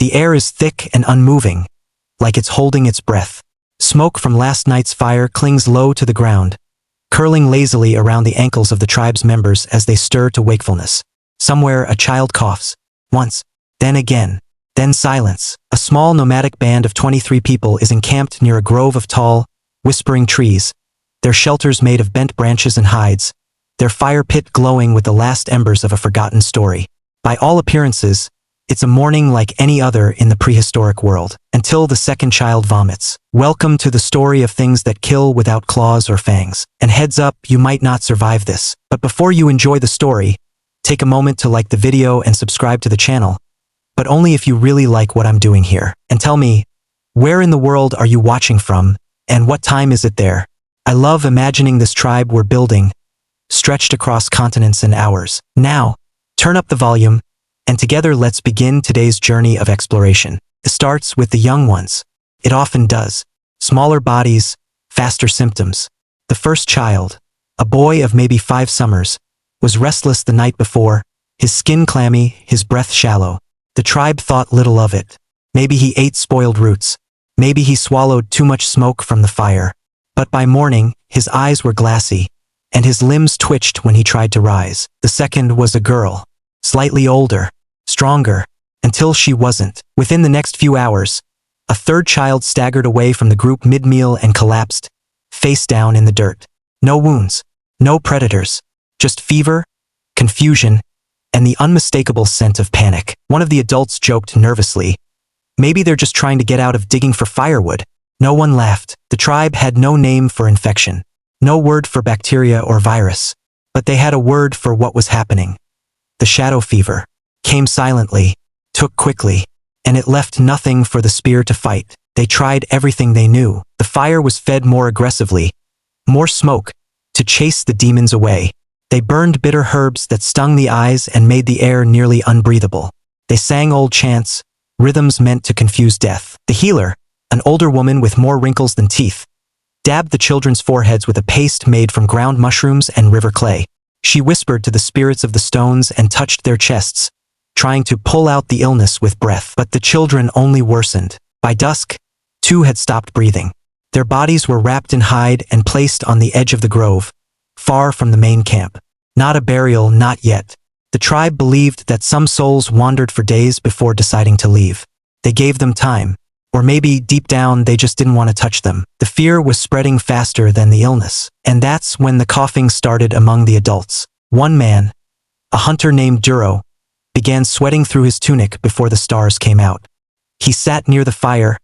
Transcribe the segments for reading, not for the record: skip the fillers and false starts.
The air is thick and unmoving, like it's holding its breath. Smoke from last night's fire clings low to the ground, curling lazily around the ankles of the tribe's members as they stir to wakefulness. Somewhere a child coughs. Once, then again, then silence. A small nomadic band of 23 people is encamped near a grove of tall, whispering trees, their shelters made of bent branches and hides, their fire pit glowing with the last embers of a forgotten story. By all appearances, it's a morning like any other in the prehistoric world, until the second child vomits. Welcome to the story of things that kill without claws or fangs. And heads up, you might not survive this. But before you enjoy the story, take a moment to like the video and subscribe to the channel, but only if you really like what I'm doing here. And tell me, where in the world are you watching from, and what time is it there? I love imagining this tribe we're building, stretched across continents and hours. Now, turn up the volume, and together let's begin today's journey of exploration. It starts with the young ones. It often does. Smaller bodies, faster symptoms. The first child, a boy of maybe 5 summers, was restless the night before, his skin clammy, his breath shallow. The tribe thought little of it. Maybe he ate spoiled roots. Maybe he swallowed too much smoke from the fire. But by morning, his eyes were glassy, and his limbs twitched when he tried to rise. The second was a girl, slightly older, stronger, until she wasn't. Within the next few hours, a third child staggered away from the group mid-meal and collapsed, face down in the dirt. No wounds, no predators, just fever, confusion, and the unmistakable scent of panic. One of the adults joked nervously, "Maybe they're just trying to get out of digging for firewood." No one laughed. The tribe had no name for infection, no word for bacteria or virus, but they had a word for what was happening. The shadow fever came silently, took quickly, and it left nothing for the spear to fight. They tried everything they knew. The fire was fed more aggressively, more smoke, to chase the demons away. They burned bitter herbs that stung the eyes and made the air nearly unbreathable. They sang old chants, rhythms meant to confuse death. The healer, an older woman with more wrinkles than teeth, dabbed the children's foreheads with a paste made from ground mushrooms and river clay. She whispered to the spirits of the stones and touched their chests, trying to pull out the illness with breath. But the children only worsened. By dusk, 2 had stopped breathing. Their bodies were wrapped in hide and placed on the edge of the grove, far from the main camp. Not a burial, not yet. The tribe believed that some souls wandered for days before deciding to leave. They gave them time. Or maybe, deep down, they just didn't want to touch them. The fear was spreading faster than the illness. And that's when the coughing started among the adults. One man, a hunter named Duro, began sweating through his tunic before the stars came out. He sat near the fire,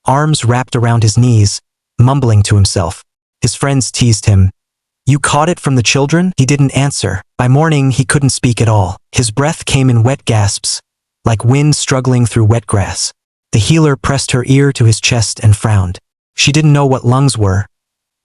arms wrapped around his knees, mumbling to himself. His friends teased him. "You caught it from the children?" He didn't answer. By morning, he couldn't speak at all. His breath came in wet gasps, like wind struggling through wet grass. The healer pressed her ear to his chest and frowned. She didn't know what lungs were,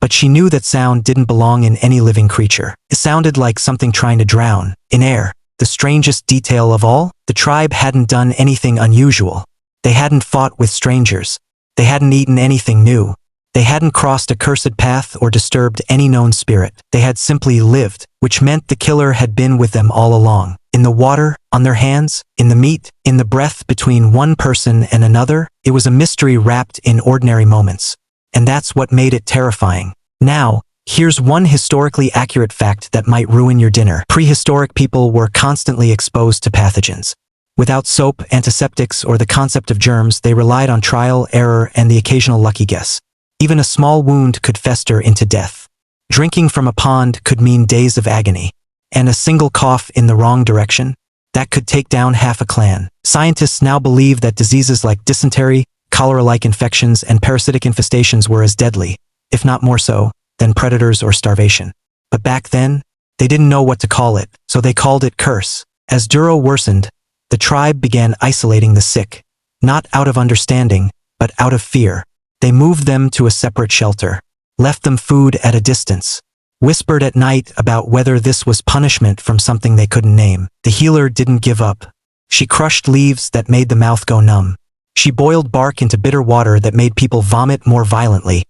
but she knew that sound didn't belong in any living creature. It sounded like something trying to drown, in air. The strangest detail of all, the tribe hadn't done anything unusual. They hadn't fought with strangers. They hadn't eaten anything new. They hadn't crossed a cursed path or disturbed any known spirit. They had simply lived, which meant the killer had been with them all along. In the water, on their hands, in the meat, in the breath between one person and another, it was a mystery wrapped in ordinary moments. And that's what made it terrifying. Now, here's one historically accurate fact that might ruin your dinner. Prehistoric people were constantly exposed to pathogens. Without soap, antiseptics, or the concept of germs, they relied on trial, error, and the occasional lucky guess. Even a small wound could fester into death. Drinking from a pond could mean days of agony. And a single cough in the wrong direction, that could take down half a clan. Scientists now believe that diseases like dysentery, cholera-like infections, and parasitic infestations were as deadly, if not more so, than predators or starvation. But back then, they didn't know what to call it, so they called it curse. As Duro worsened, the tribe began isolating the sick, not out of understanding, but out of fear. They moved them to a separate shelter, left them food at a distance, whispered at night about whether this was punishment from something they couldn't name. The healer didn't give up. She crushed leaves that made the mouth go numb. She boiled bark into bitter water that made people vomit more violently,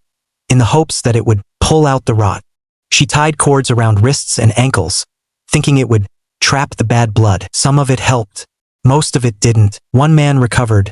in the hopes that it would pull out the rot. She tied cords around wrists and ankles, thinking it would trap the bad blood. Some of it helped. Most of it didn't. One man recovered,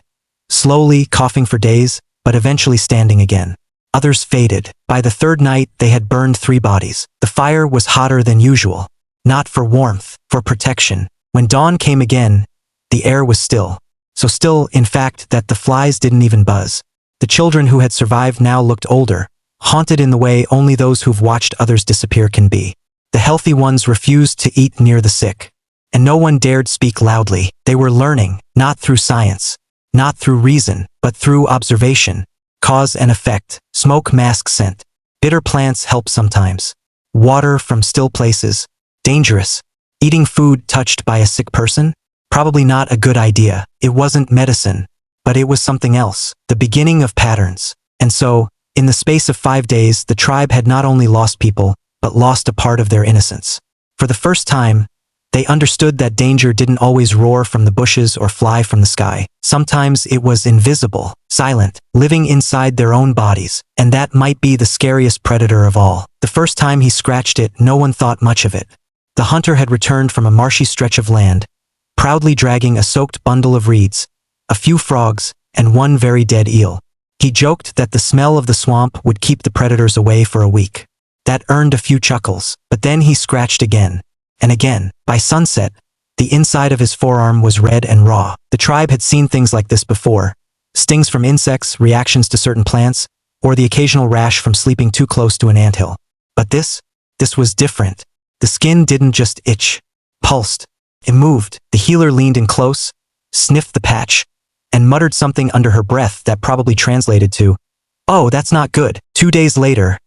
slowly coughing for days, but eventually standing again. Others faded. By the third night, they had burned 3 bodies. The fire was hotter than usual. Not for warmth, for protection. When dawn came again, the air was still. So still, in fact, that the flies didn't even buzz. The children who had survived now looked older, haunted in the way only those who've watched others disappear can be. The healthy ones refused to eat near the sick. And no one dared speak loudly. They were learning, not through science, not through reason, but through observation. Cause and effect. Smoke masks scent. Bitter plants help sometimes. Water from still places. Dangerous. Eating food touched by a sick person? Probably not a good idea. It wasn't medicine, but it was something else. The beginning of patterns. And so, in the space of 5 days, the tribe had not only lost people, but lost a part of their innocence. For the first time, they understood that danger didn't always roar from the bushes or fly from the sky. Sometimes it was invisible, silent, living inside their own bodies, and that might be the scariest predator of all. The first time he scratched it, no one thought much of it. The hunter had returned from a marshy stretch of land, proudly dragging a soaked bundle of reeds, a few frogs, and 1 very dead eel. He joked that the smell of the swamp would keep the predators away for a week. That earned a few chuckles, but then he scratched again. And again. By sunset, the inside of his forearm was red and raw. The tribe had seen things like this before. Stings from insects, reactions to certain plants, or the occasional rash from sleeping too close to an anthill. But this was different. The skin didn't just itch, pulsed. It moved. The healer leaned in close, sniffed the patch, and muttered something under her breath that probably translated to, "Oh, that's not good." 2 days later,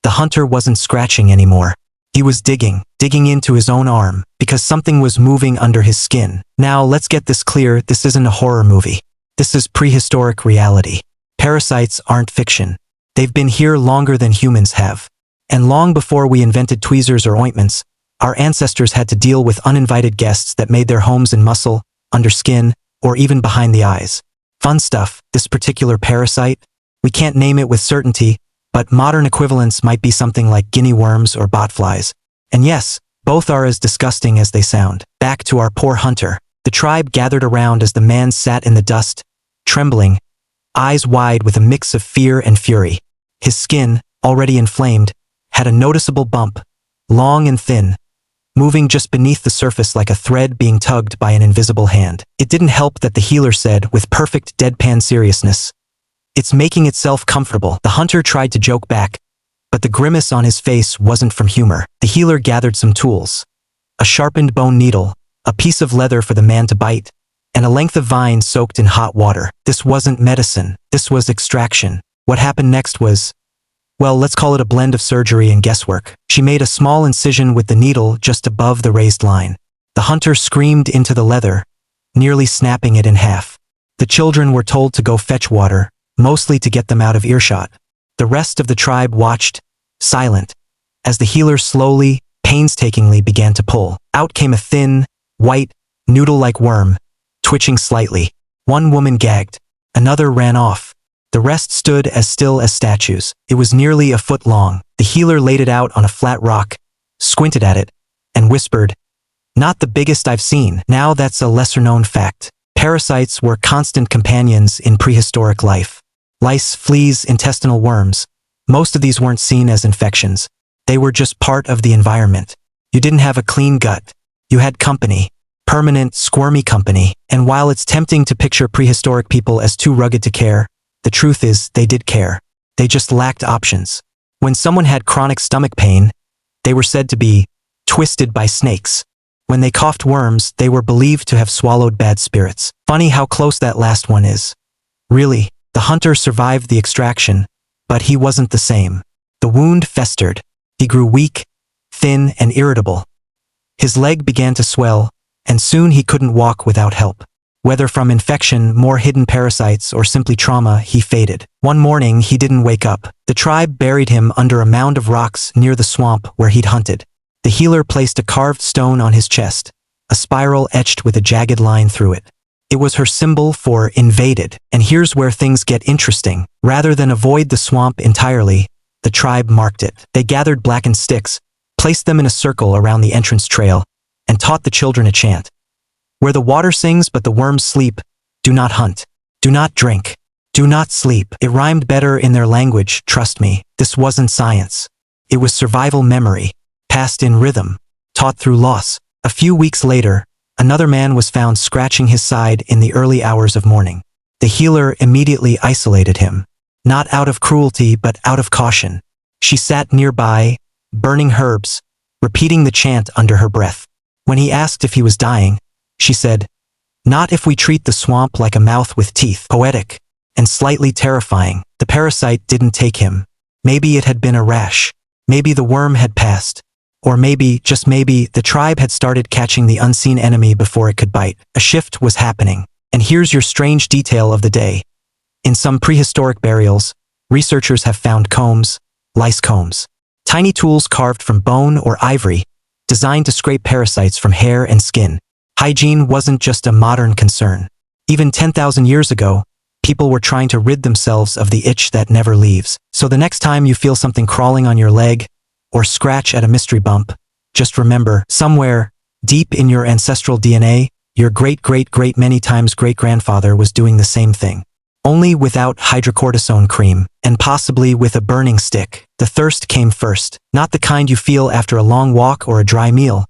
the hunter wasn't scratching anymore. He was digging into his own arm, because something was moving under his skin. Now, let's get this clear, this isn't a horror movie. This is prehistoric reality. Parasites aren't fiction. They've been here longer than humans have. And long before we invented tweezers or ointments, our ancestors had to deal with uninvited guests that made their homes in muscle, under skin, or even behind the eyes. Fun stuff, this particular parasite. We can't name it with certainty, but modern equivalents might be something like guinea worms or botflies. And yes, both are as disgusting as they sound. Back to our poor hunter. The tribe gathered around as the man sat in the dust, trembling, eyes wide with a mix of fear and fury. His skin, already inflamed, had a noticeable bump, long and thin, moving just beneath the surface like a thread being tugged by an invisible hand. It didn't help that the healer said, with perfect deadpan seriousness, "It's making itself comfortable." The hunter tried to joke back, but the grimace on his face wasn't from humor. The healer gathered some tools. A sharpened bone needle, a piece of leather for the man to bite, and a length of vine soaked in hot water. This wasn't medicine. This was extraction. What happened next was, well, let's call it a blend of surgery and guesswork. She made a small incision with the needle just above the raised line. The hunter screamed into the leather, nearly snapping it in half. The children were told to go fetch water, mostly to get them out of earshot. The rest of the tribe watched, silent, as the healer slowly, painstakingly began to pull. Out came a thin, white, noodle-like worm, twitching slightly. One woman gagged. Another ran off. The rest stood as still as statues. It was nearly a foot long. The healer laid it out on a flat rock, squinted at it, and whispered, "Not the biggest I've seen." Now that's a lesser-known fact. Parasites were constant companions in prehistoric life. Lice, fleas, intestinal worms. Most of these weren't seen as infections. They were just part of the environment. You didn't have a clean gut. You had company. Permanent, squirmy company. And while it's tempting to picture prehistoric people as too rugged to care, the truth is they did care. They just lacked options. When someone had chronic stomach pain, they were said to be twisted by snakes. When they coughed worms, they were believed to have swallowed bad spirits. Funny how close that last one is. Really, the hunter survived the extraction, but he wasn't the same. The wound festered. He grew weak, thin, and irritable. His leg began to swell, and soon he couldn't walk without help. Whether from infection, more hidden parasites, or simply trauma, he faded. One morning, he didn't wake up. The tribe buried him under a mound of rocks near the swamp where he'd hunted. The healer placed a carved stone on his chest, a spiral etched with a jagged line through it. It was her symbol for invaded. And here's where things get interesting. Rather than avoid the swamp entirely, the tribe marked it. They gathered blackened sticks, placed them in a circle around the entrance trail, and taught the children a chant. Where the water sings but the worms sleep, do not hunt. Do not drink. Do not sleep. It rhymed better in their language, trust me. This wasn't science. It was survival memory, passed in rhythm, taught through loss. A few weeks later, another man was found scratching his side in the early hours of morning. The healer immediately isolated him, not out of cruelty but out of caution. She sat nearby, burning herbs, repeating the chant under her breath. When he asked if he was dying, she said, "Not if we treat the swamp like a mouth with teeth." Poetic and slightly terrifying. The parasite didn't take him. Maybe it had been a rash. Maybe the worm had passed. Or maybe, just maybe, the tribe had started catching the unseen enemy before it could bite. A shift was happening. And here's your strange detail of the day. In some prehistoric burials, researchers have found combs, lice combs. Tiny tools carved from bone or ivory, designed to scrape parasites from hair and skin. Hygiene wasn't just a modern concern. Even 10,000 years ago, people were trying to rid themselves of the itch that never leaves. So the next time you feel something crawling on your leg, or scratch at a mystery bump, just remember, somewhere, deep in your ancestral DNA, your great-great-great many times great-grandfather was doing the same thing. Only without hydrocortisone cream, and possibly with a burning stick. The thirst came first, not the kind you feel after a long walk or a dry meal,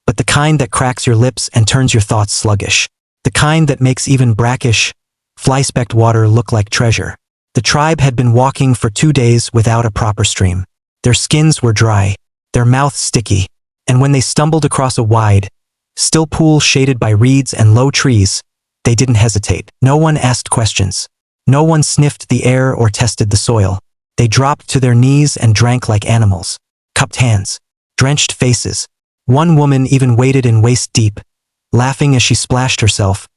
but the kind that cracks your lips and turns your thoughts sluggish. The kind that makes even brackish, fly-specked water look like treasure. The tribe had been walking for 2 days without a proper stream. Their skins were dry, their mouths sticky, and when they stumbled across a wide, still pool shaded by reeds and low trees, they didn't hesitate. No one asked questions. No one sniffed the air or tested the soil. They dropped to their knees and drank like animals. Cupped hands, drenched faces. One woman even waded in waist deep, laughing as she splashed herself,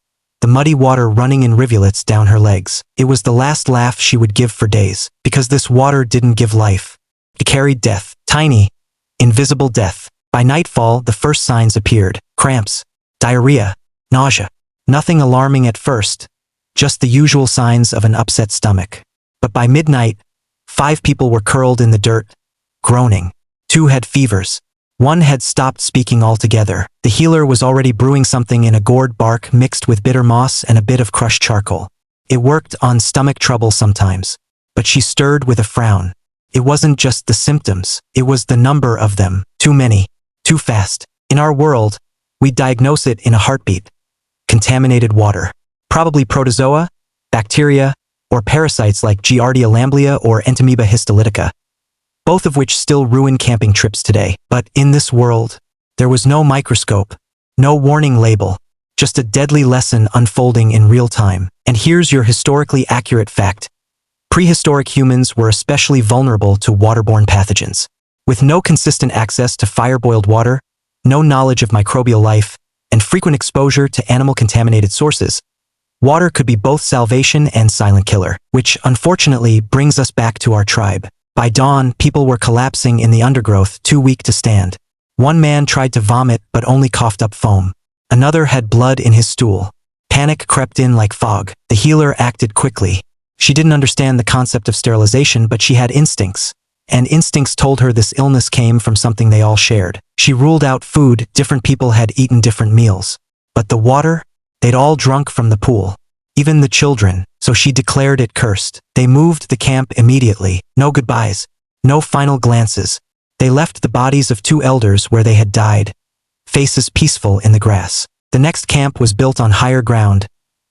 the muddy water running in rivulets down her legs. It was the last laugh she would give for days, because this water didn't give life. It carried death, tiny, invisible death. By nightfall, the first signs appeared: cramps, diarrhea, nausea. Nothing alarming at first, just the usual signs of an upset stomach. But by midnight, 5 people were curled in the dirt, groaning. 2 had fevers. 1 had stopped speaking altogether. The healer was already brewing something in a gourd bark mixed with bitter moss and a bit of crushed charcoal. It worked on stomach trouble sometimes, but she stirred with a frown. It wasn't just the symptoms, it was the number of them. Too many, too fast. In our world, we diagnose it in a heartbeat. Contaminated water. Probably protozoa, bacteria, or parasites like Giardia lamblia or Entamoeba histolytica, both of which still ruin camping trips today. But in this world, there was no microscope, no warning label, just a deadly lesson unfolding in real time. And here's your historically accurate fact. Prehistoric humans were especially vulnerable to waterborne pathogens. With no consistent access to fire-boiled water, no knowledge of microbial life, and frequent exposure to animal-contaminated sources, water could be both salvation and silent killer, which unfortunately brings us back to our tribe. By dawn, people were collapsing in the undergrowth, too weak to stand. One man tried to vomit but only coughed up foam. Another had blood in his stool. Panic crept in like fog. The healer acted quickly. She didn't understand the concept of sterilization, but she had instincts. And instincts told her this illness came from something they all shared. She ruled out food. Different people had eaten different meals. But the water? They'd all drunk from the pool. Even the children, so she declared it cursed. They moved the camp immediately. No goodbyes. No final glances. They left the bodies of 2 elders where they had died, faces peaceful in the grass. The next camp was built on higher ground,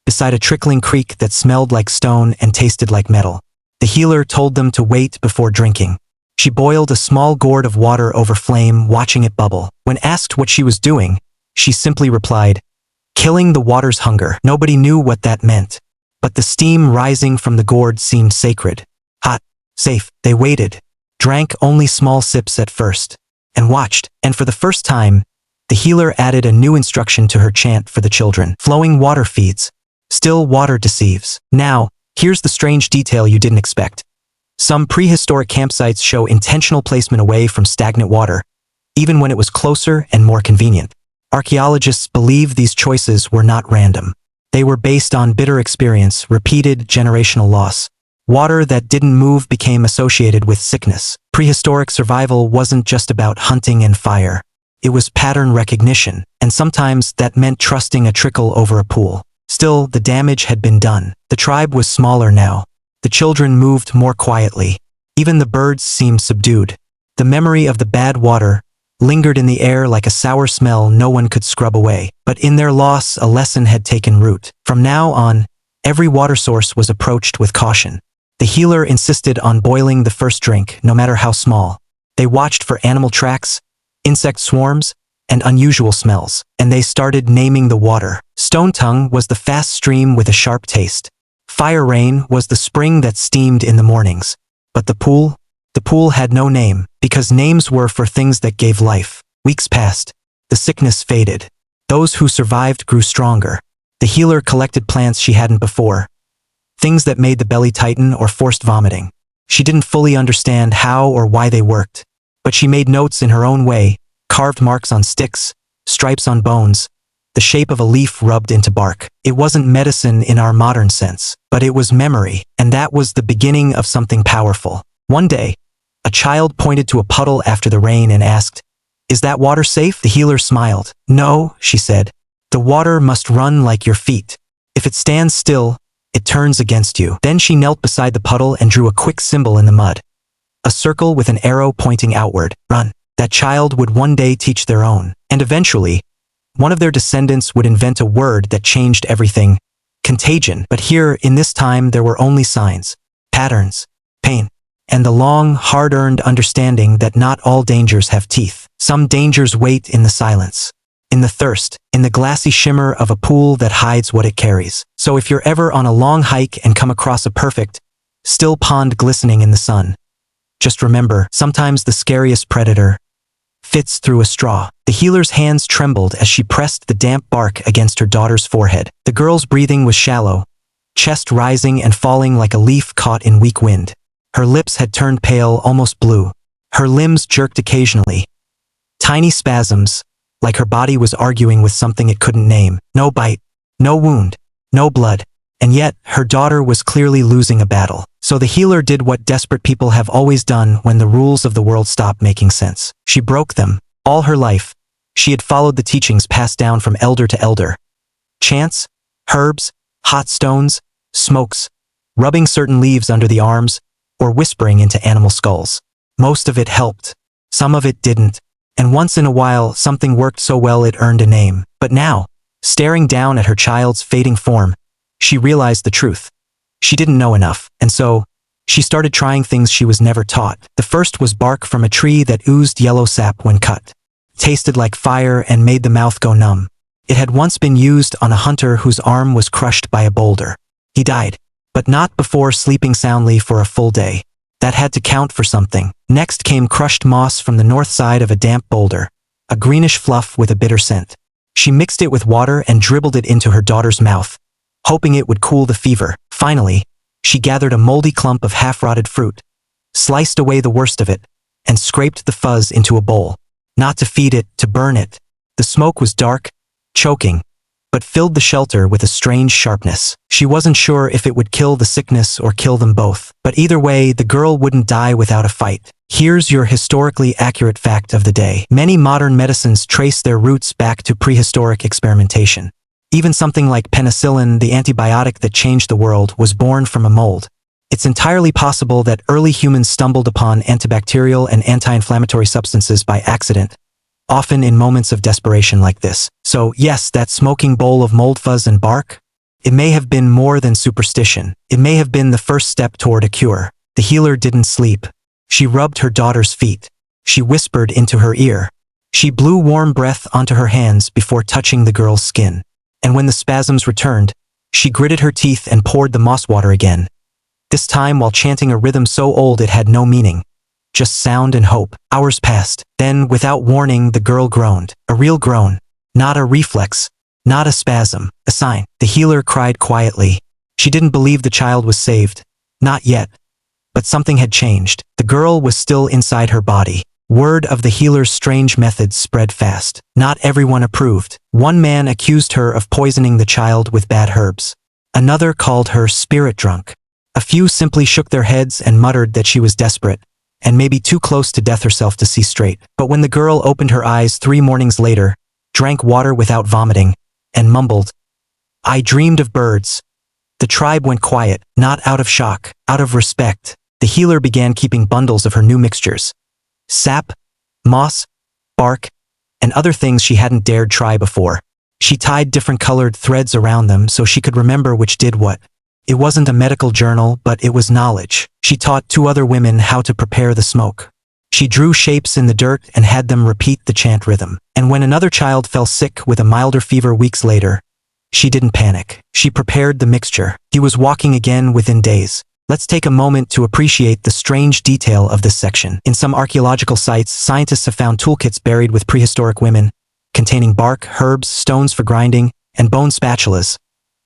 beside a trickling creek that smelled like stone and tasted like metal. The healer told them to wait before drinking. She boiled a small gourd of water over flame, watching it bubble. When asked what she was doing, she simply replied, "Killing the water's hunger." Nobody knew what that meant, but the steam rising from the gourd seemed sacred. Hot, safe. They waited, drank only small sips at first, and watched. And for the first time, the healer added a new instruction to her chant for the children. Flowing water feeds. Still water deceives. Now, here's the strange detail you didn't expect. Some prehistoric campsites show intentional placement away from stagnant water, even when it was closer and more convenient. Archaeologists believe these choices were not random. They were based on bitter experience, repeated generational loss. Water that didn't move became associated with sickness. Prehistoric survival wasn't just about hunting and fire. It was pattern recognition, and sometimes that meant trusting a trickle over a pool. Still, the damage had been done. The tribe was smaller now. The children moved more quietly. Even the birds seemed subdued. The memory of the bad water lingered in the air like a sour smell no one could scrub away. But in their loss, a lesson had taken root. From now on, every water source was approached with caution. The healer insisted on boiling the first drink, no matter how small. They watched for animal tracks, insect swarms, and unusual smells, and they started naming the water. Stone Tongue was the fast stream with a sharp taste. Fire Rain was the spring that steamed in the mornings. But the pool had no name, because names were for things that gave life. Weeks passed. The sickness faded. Those who survived grew stronger. The healer collected plants she hadn't before. Things that made the belly tighten or forced vomiting. She didn't fully understand how or why they worked, but she made notes in her own way, carved marks on sticks, stripes on bones, the shape of a leaf rubbed into bark. It wasn't medicine in our modern sense, but it was memory, and that was the beginning of something powerful. One day, a child pointed to a puddle after the rain and asked, "Is that water safe?" The healer smiled. "No," she said. "The water must run like your feet. If it stands still, it turns against you." Then she knelt beside the puddle and drew a quick symbol in the mud. A circle with an arrow pointing outward. Run. That child would one day teach their own. And eventually, one of their descendants would invent a word that changed everything. Contagion. But here, in this time, there were only signs, patterns, pain, and the long, hard-earned understanding that not all dangers have teeth. Some dangers wait in the silence, in the thirst, in the glassy shimmer of a pool that hides what it carries. So if you're ever on a long hike and come across a perfect, still pond glistening in the sun, just remember, sometimes the scariest predator fits through a straw. The healer's hands trembled as she pressed the damp bark against her daughter's forehead. The girl's breathing was shallow, chest rising and falling like a leaf caught in weak wind. Her lips had turned pale, almost blue. Her limbs jerked occasionally. Tiny spasms, like her body was arguing with something it couldn't name. No bite, no wound, no blood. And yet, her daughter was clearly losing a battle. So the healer did what desperate people have always done when the rules of the world stop making sense. She broke them. All her life, she had followed the teachings passed down from elder to elder. Chants, herbs, hot stones, smokes, rubbing certain leaves under the arms, or whispering into animal skulls. Most of it helped. Some of it didn't. And once in a while, something worked so well it earned a name. But now, staring down at her child's fading form, she realized the truth. She didn't know enough, and so, she started trying things she was never taught. The first was bark from a tree that oozed yellow sap when cut. Tasted like fire and made the mouth go numb. It had once been used on a hunter whose arm was crushed by a boulder. He died, but not before sleeping soundly for a full day. That had to count for something. Next came crushed moss from the north side of a damp boulder, a greenish fluff with a bitter scent. She mixed it with water and dribbled it into her daughter's mouth, hoping it would cool the fever. Finally, she gathered a moldy clump of half-rotted fruit, sliced away the worst of it, and scraped the fuzz into a bowl. Not to feed it, to burn it. The smoke was dark, choking, but filled the shelter with a strange sharpness. She wasn't sure if it would kill the sickness or kill them both. But either way, the girl wouldn't die without a fight. Here's your historically accurate fact of the day. Many modern medicines trace their roots back to prehistoric experimentation. Even something like penicillin, the antibiotic that changed the world, was born from a mold. It's entirely possible that early humans stumbled upon antibacterial and anti-inflammatory substances by accident, often in moments of desperation like this. So yes, that smoking bowl of mold fuzz and bark, it may have been more than superstition. It may have been the first step toward a cure. The healer didn't sleep. She rubbed her daughter's feet. She whispered into her ear. She blew warm breath onto her hands before touching the girl's skin. And when the spasms returned, she gritted her teeth and poured the moss water again. This time while chanting a rhythm so old it had no meaning. Just sound and hope. Hours passed. Then, without warning, the girl groaned. A real groan. Not a reflex. Not a spasm. A sign. The healer cried quietly. She didn't believe the child was saved. Not yet. But something had changed. The girl was still inside her body. Word of the healer's strange methods spread fast. Not everyone approved. One man accused her of poisoning the child with bad herbs. Another called her spirit drunk. A few simply shook their heads and muttered that she was desperate, and maybe too close to death herself to see straight. But when the girl opened her eyes 3 mornings later, drank water without vomiting, and mumbled, I dreamed of birds. The tribe went quiet, not out of shock, out of respect. The healer began keeping bundles of her new mixtures. Sap, moss, bark, and other things she hadn't dared try before. She tied different colored threads around them so she could remember which did what. It wasn't a medical journal, but it was knowledge. She taught 2 other women how to prepare the smoke. She drew shapes in the dirt and had them repeat the chant rhythm. And when another child fell sick with a milder fever weeks later, she didn't panic. She prepared the mixture. He was walking again within days. Let's take a moment to appreciate the strange detail of this section. In some archaeological sites, scientists have found toolkits buried with prehistoric women, containing bark, herbs, stones for grinding, and bone spatulas,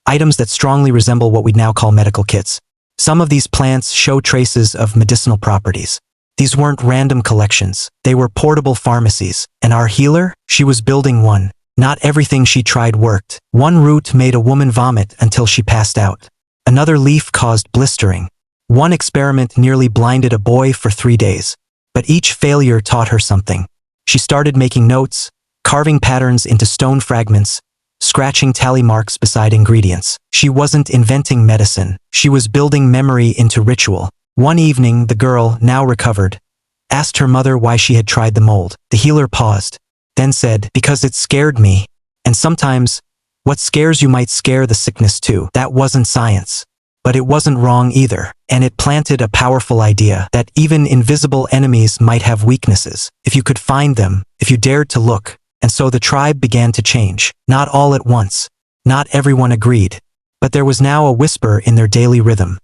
items that strongly resemble what we'd now call medical kits. Some of these plants show traces of medicinal properties. These weren't random collections. They were portable pharmacies. And our healer? She was building one. Not everything she tried worked. One root made a woman vomit until she passed out. Another leaf caused blistering. One experiment nearly blinded a boy for 3 days. But each failure taught her something. She started making notes, carving patterns into stone fragments, scratching tally marks beside ingredients. She wasn't inventing medicine. She was building memory into ritual. One evening, the girl, now recovered, asked her mother why she had tried the mold. The healer paused, then said, "Because it scared me. And sometimes, what scares you might scare the sickness too." That wasn't science. But it wasn't wrong either. And it planted a powerful idea that even invisible enemies might have weaknesses, if you could find them, if you dared to look. And so the tribe began to change. Not all at once. Not everyone agreed. But there was now a whisper in their daily rhythm.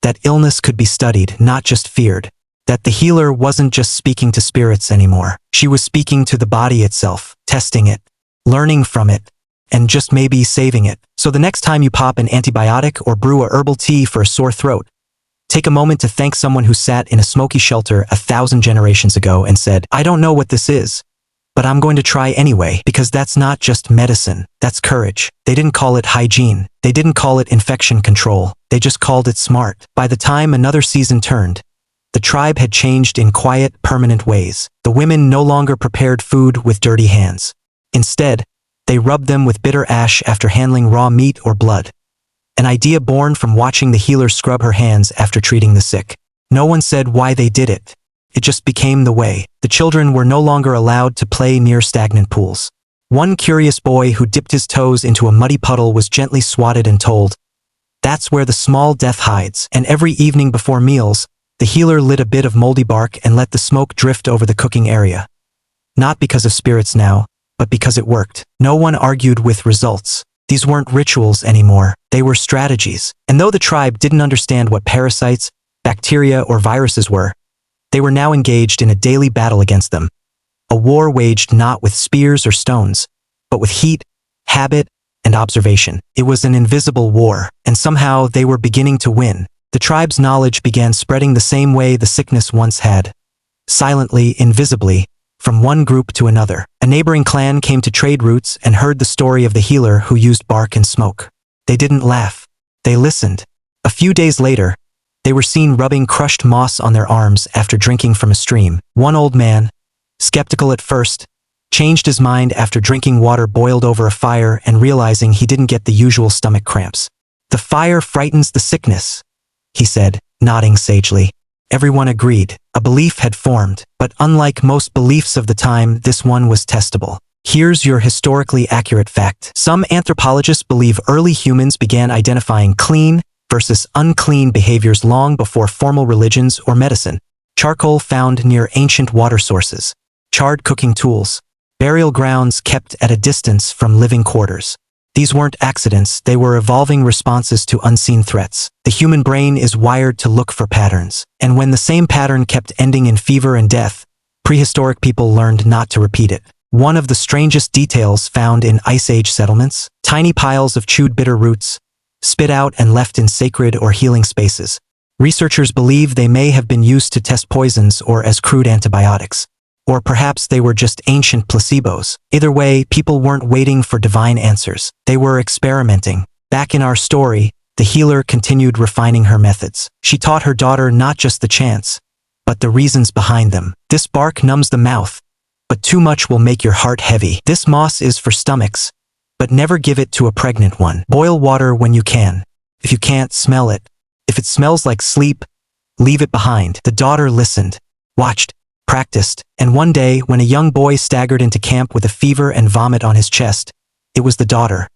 That illness could be studied, not just feared. That the healer wasn't just speaking to spirits anymore. She was speaking to the body itself, testing it, learning from it, and just maybe saving it. So the next time you pop an antibiotic or brew a herbal tea for a sore throat, take a moment to thank someone who sat in a smoky shelter 1,000 generations ago and said, "I don't know what this is, but I'm going to try anyway," because that's not just medicine, that's courage. They didn't call it hygiene. They didn't call it infection control. They just called it smart. By the time another season turned, the tribe had changed in quiet, permanent ways. The women no longer prepared food with dirty hands. Instead, they rubbed them with bitter ash after handling raw meat or blood. An idea born from watching the healer scrub her hands after treating the sick. No one said why they did it. It just became the way. The children were no longer allowed to play near stagnant pools. One curious boy who dipped his toes into a muddy puddle was gently swatted and told, "That's where the small death hides." And every evening before meals, the healer lit a bit of moldy bark and let the smoke drift over the cooking area. Not because of spirits now, but because it worked. No one argued with results. These weren't rituals anymore. They were strategies. And though the tribe didn't understand what parasites, bacteria, or viruses were, they were now engaged in a daily battle against them. A war waged not with spears or stones, but with heat, habit, and observation. It was an invisible war, and somehow they were beginning to win. The tribe's knowledge began spreading the same way the sickness once had. Silently, invisibly, from one group to another. A neighboring clan came to trade routes and heard the story of the healer who used bark and smoke. They didn't laugh. They listened. A few days later, they were seen rubbing crushed moss on their arms after drinking from a stream. One old man, skeptical at first, changed his mind after drinking water boiled over a fire and realizing he didn't get the usual stomach cramps. "The fire frightens the sickness," he said, nodding sagely. Everyone agreed. A belief had formed, but unlike most beliefs of the time, this one was testable. Here's your historically accurate fact. Some anthropologists believe early humans began identifying clean versus unclean behaviors long before formal religions or medicine. Charcoal found near ancient water sources, charred cooking tools, burial grounds kept at a distance from living quarters. These weren't accidents, they were evolving responses to unseen threats. The human brain is wired to look for patterns. And when the same pattern kept ending in fever and death, prehistoric people learned not to repeat it. One of the strangest details found in Ice Age settlements, tiny piles of chewed bitter roots, spit out and left in sacred or healing spaces. Researchers believe they may have been used to test poisons or as crude antibiotics. Or perhaps they were just ancient placebos. Either way, people weren't waiting for divine answers. They were experimenting. Back in our story, the healer continued refining her methods. She taught her daughter not just the chants, but the reasons behind them. This bark numbs the mouth, but too much will make your heart heavy. This moss is for stomachs, but never give it to a pregnant one. Boil water when you can. If you can't, smell it. If it smells like sleep, leave it behind. The daughter listened, watched, practiced, and one day, when a young boy staggered into camp with a fever and vomit on his chest, it was the daughter,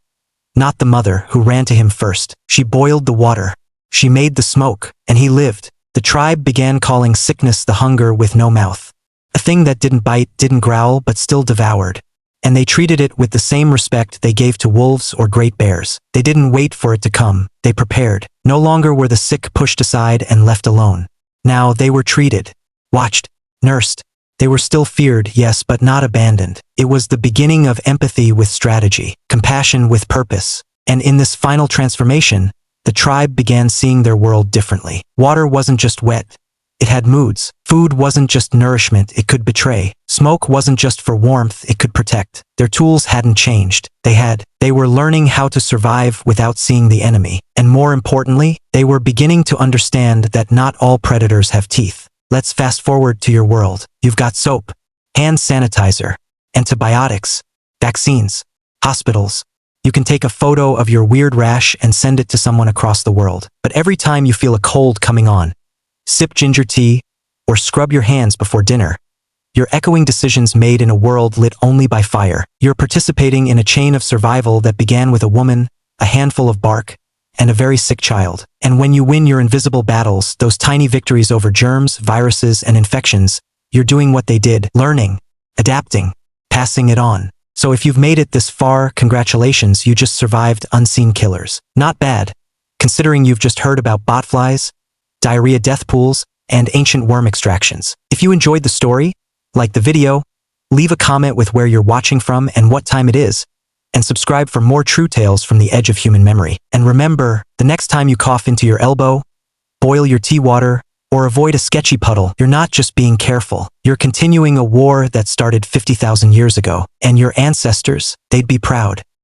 not the mother, who ran to him first. She boiled the water. She made the smoke, and he lived. The tribe began calling sickness the hunger with no mouth. A thing that didn't bite, didn't growl, but still devoured. And they treated it with the same respect they gave to wolves or great bears. They didn't wait for it to come. They prepared. No longer were the sick pushed aside and left alone. Now they were treated, watched, nursed. They were still feared, yes, but not abandoned. It was the beginning of empathy with strategy, compassion with purpose. And in this final transformation, the tribe began seeing their world differently. Water wasn't just wet. It had moods. Food wasn't just nourishment, it could betray. Smoke wasn't just for warmth, it could protect. Their tools hadn't changed. They were learning how to survive without seeing the enemy. And more importantly, they were beginning to understand that not all predators have teeth. Let's fast forward to your world. You've got soap, hand sanitizer, antibiotics, vaccines, hospitals. You can take a photo of your weird rash and send it to someone across the world. But every time you feel a cold coming on, sip ginger tea, or scrub your hands before dinner, you're echoing decisions made in a world lit only by fire. You're participating in a chain of survival that began with a woman, a handful of bark, and a very sick child. And when you win your invisible battles, those tiny victories over germs, viruses, and infections, you're doing what they did, learning, adapting, passing it on. So if you've made it this far, congratulations, you just survived unseen killers. Not bad, considering you've just heard about botflies, diarrhea death pools, and ancient worm extractions. If you enjoyed the story, like the video, leave a comment with where you're watching from and what time it is, and subscribe for more true tales from the edge of human memory. And remember, the next time you cough into your elbow, boil your tea water, or avoid a sketchy puddle, you're not just being careful. You're continuing a war that started 50,000 years ago. And your ancestors, they'd be proud.